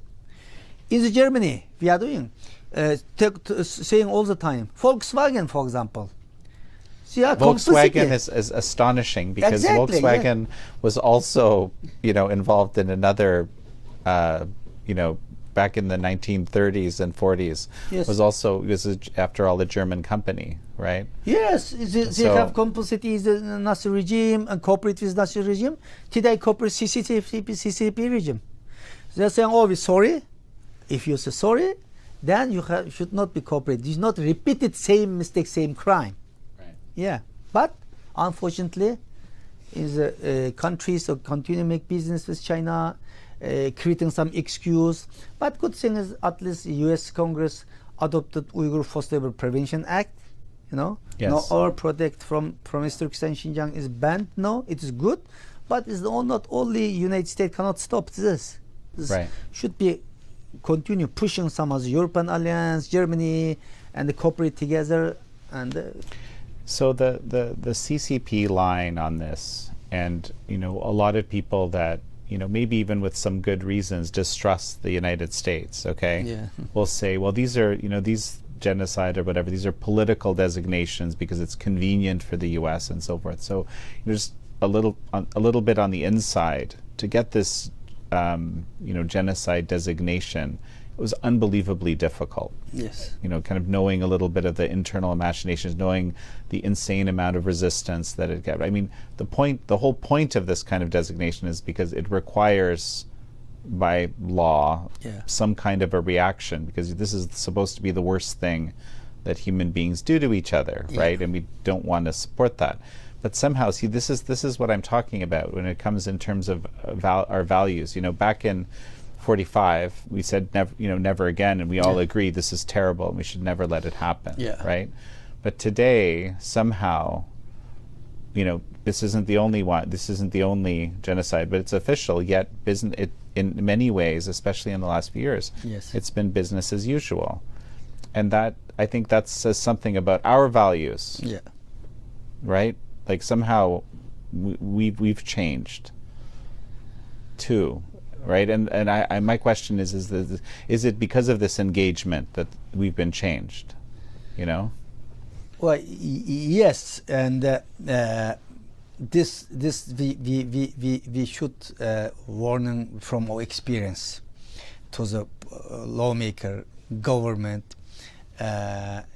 In Germany, we are doing, saying all the time, Volkswagen, for example. Volkswagen is astonishing because Volkswagen was also, involved in another, back in the 1930s and 40s. Yes. Was after all a German company, right? Yes, they have complicity with the Nazi regime and cooperate with Nazi regime. Today cooperate CCP regime. They're saying, we're sorry. If you say sorry, then you should not be cooperate. You should not repeat it same mistake, same crime. Right. Yeah, but unfortunately, in the countries so continue to make business with China, creating some excuse. But good thing is at least U.S. Congress adopted Uyghur Forced Labor Prevention Act. Yes. No our product from East Turkestan Xinjiang is banned. No, it is good, but it's not only United States cannot stop this. This right. should be continue pushing some as European Alliance, Germany, and cooperate together. And so the CCP line on this, and a lot of people that maybe even with some good reasons distrust the United States. Okay, yeah. will say, well, these are these genocide or whatever, these are political designations because it's convenient for the U.S. and so forth. So just a little bit on the inside to get this genocide designation. was unbelievably difficult. Yes. You know, kind of knowing a little bit of the internal machinations, knowing the insane amount of resistance that it kept. I mean, the whole point of this kind of designation is because it requires, by law, some kind of a reaction, because this is supposed to be the worst thing that human beings do to each other, right? And we don't want to support that. But somehow, see, this is what I'm talking about when it comes in terms of our values. You know, back in 45, we said never again, and we all agree this is terrible and we should never let it happen, right? But today, somehow, you know, this isn't the only one. This isn't the only genocide, but it's official. Yet, in many ways, especially in the last few years, it's been business as usual, and that, I think, that says something about our values, right? Like somehow we've changed too, right? And my question is it because of this engagement that we've been changed? You know? Well, yes, and this we should warn from our experience to the lawmaker, government.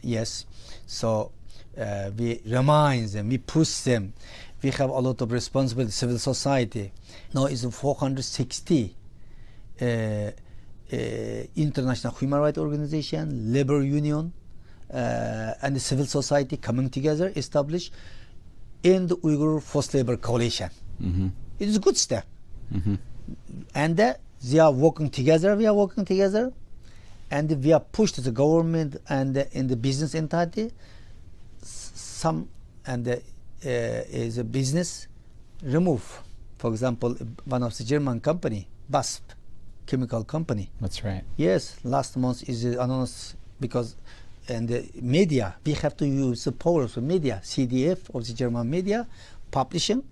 Yes, so we remind them, we push them. We have a lot of responsibility. Civil society now is 460 international human rights organization, labor union, and the civil society coming together, established in the Uyghur Forced Labor Coalition. It is a good step, and they are working together. We are working together, and we are pushed the government and in the business entity. Some and is a business remove. For example, one of the German company, BASF, chemical company. That's right. Yes, last month is announced because, and the media, we have to use the power of the media, CDF of the German media, publishing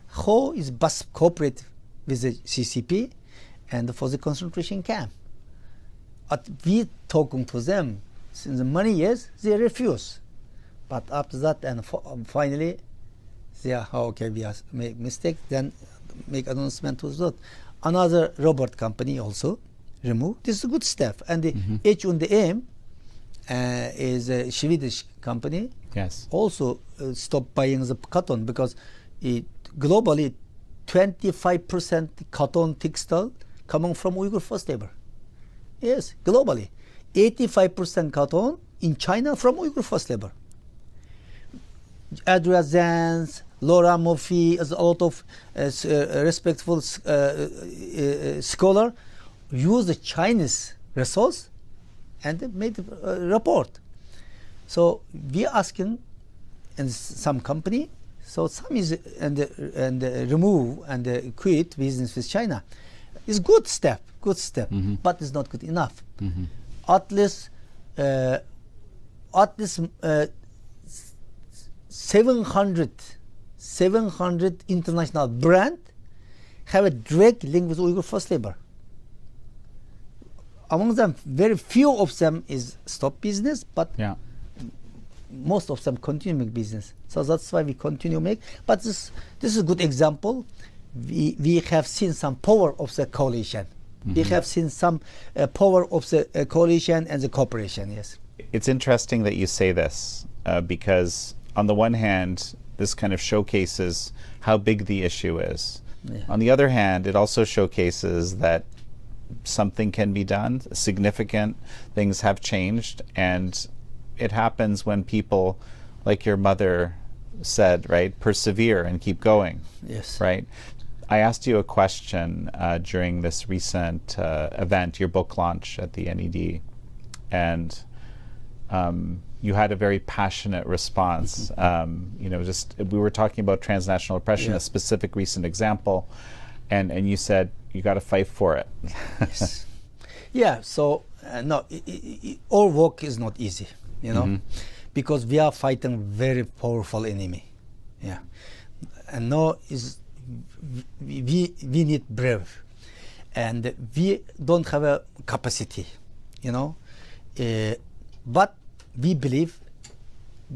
how is BASF cooperate with the CCP and for the concentration camp. But we talking to them, since the money, yes, they refuse. But after that, and finally, they are, okay, we have make mistake, then make announcement to that. Another robot company also removed. This is a good step. And the H&M is a Swedish company. Yes. Also stopped buying the cotton because globally 25% cotton textile coming from Uyghur forced labor. Yes, globally. 85% cotton in China from Uyghur forced labor. Adria Zans, Laura Murphy, as a lot of respectful scholar use the Chinese resource and made a report. So we asking, and some company, so some is and remove and quit business with China. It's good step, but it's not good enough. At least 700 international brand have a direct link with Uyghur forced labor. Among them, very few of them is stop business, but most of them continue make business. So that's why we continue make. But this is a good example. We have seen some power of the coalition. We have seen some power of the coalition and the cooperation. Yes. It's interesting that you say this because on the one hand, this kind of showcases how big the issue is. On the other hand, it also showcases that something can be done. Significant things have changed, and it happens when people, like your mother said, right, persevere and keep going. Yes. Right. I asked you a question during this recent event, your book launch at the NED, and you had a very passionate response. You know, just we were talking about transnational oppression, a specific recent example, and you said you got to fight for it. Yes. Yeah. So no, our work is not easy, you know, because we are fighting very powerful enemy. Yeah, and now is we need brave, and we don't have a capacity, you know, but we believe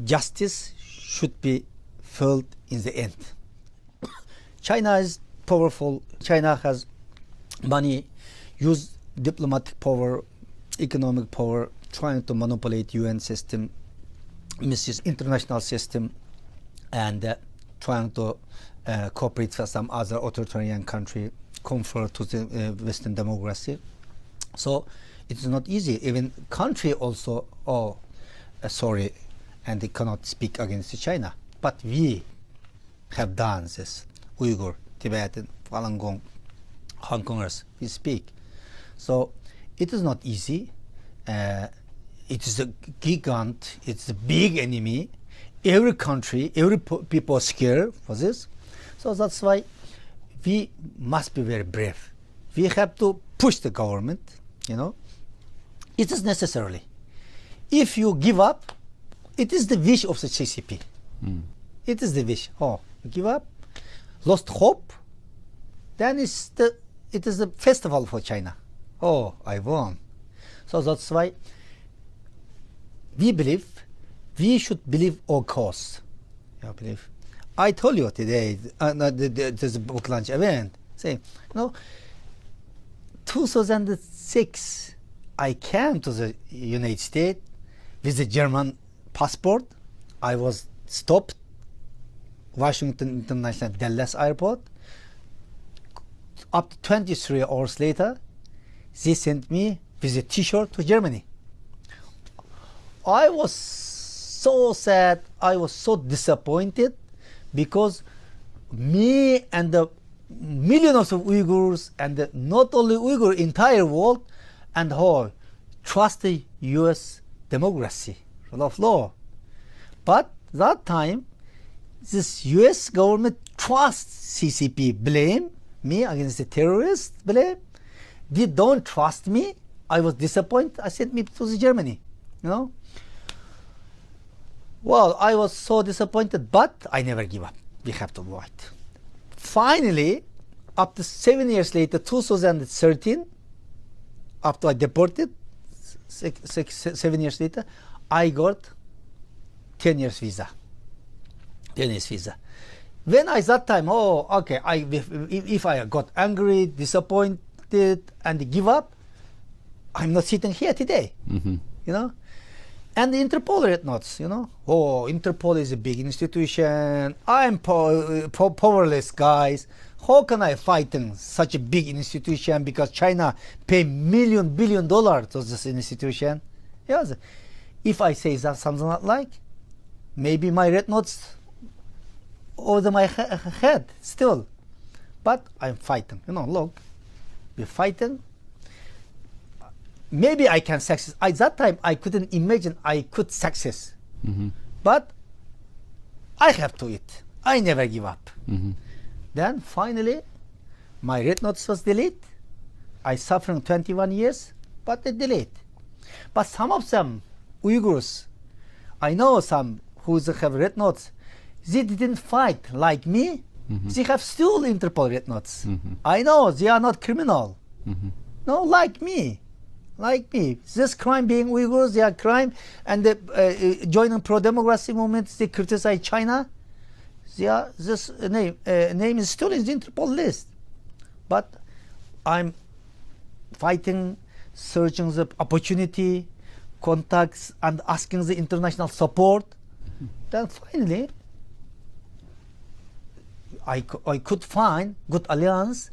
justice should be felt in the end. China is powerful. China has money, use diplomatic power, economic power, trying to manipulate UN system, misuse international system, and trying to cooperate with some other authoritarian country, convert to the Western democracy. So it's not easy. Even country also, sorry, and they cannot speak against China. But we have done this. Uyghur, Tibetan, Falun Gong, Hong Kongers, we speak. So it is not easy. It is a gigant. It's a big enemy. Every country, every people are scared for this. So that's why we must be very brave. We have to push the government, you know. It is necessarily. If you give up, it is the wish of the CCP. It is the wish. Oh, you give up, lost hope, then it is the festival for China. Oh, I won. So that's why we believe, we should believe our cause. I believe. I told you today, there's a book launch event, saying, 2006, I came to the United States with a German passport. I was stopped Washington International Dallas Airport. Up to 23 hours later, they sent me with a T-shirt to Germany. I was so sad. I was so disappointed because me and the millions of Uyghurs, and not only Uyghur, entire world, and how trust the U.S. democracy, rule of law. But that time, this U.S. government trusts CCP, blame me against the terrorists, blame. They don't trust me. I was disappointed. I sent me to Germany, Well, I was so disappointed, but I never give up. We have to fight. Finally, up to 7 years later, 2013, after I deported, 7 years later, I got 10 years visa. 10 years visa. When I that time, if I got angry, disappointed, and give up, I'm not sitting here today. And the Interpol red notes, Interpol is a big institution. I'm powerless, guys. How can I fight in such a big institution, because China pay $1 billion to this institution? Yes. If I say that something like, maybe my red notes over my head still. But I'm fighting. Look, we're fighting. Maybe I can success. At that time, I couldn't imagine I could success. But I have to it. I never give up. Then finally, my red notes was deleted. I suffered 21 years, but they deleted. But some of them, Uyghurs, I know some who have red notes, they didn't fight like me. They have still Interpol red notes. I know they are not criminal. No, like me. Like me. This crime being Uyghurs, they are crime, and joining pro-democracy movement, they criticize China. This name is still in the Interpol list. But I'm fighting, searching the opportunity, contacts, and asking the international support. Then finally, I could find good alliance.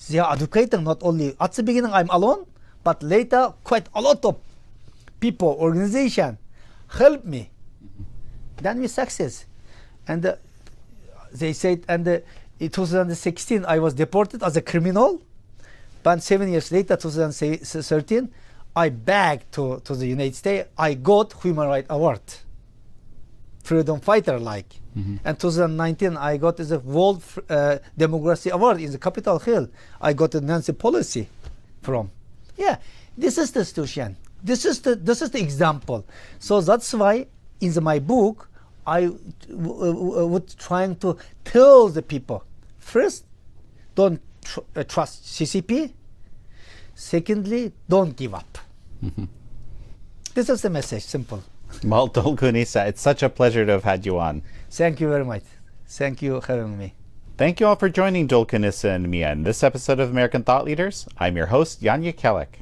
They are educating, not only at the beginning I'm alone, but later quite a lot of people, organization help me. Then we success. And they said, and in 2016 I was deported as a criminal, but 7 years later, 2013, I back to the United States. I got Human Rights Award, freedom fighter like. And 2019 I got the World Democracy Award in the Capitol Hill. I got the Nancy Pelosi from. Yeah, this is the situation. This is the example. So that's why in my book I would trying to tell the people, first, don't trust CCP. Secondly, don't give up. This is the message, simple. Well, Dolkun Issa, it's such a pleasure to have had you on. Thank you very much. Thank you for having me. Thank you all for joining Dolkun Issa and Mia in this episode of American Thought Leaders. I'm your host, Jan Jekielek.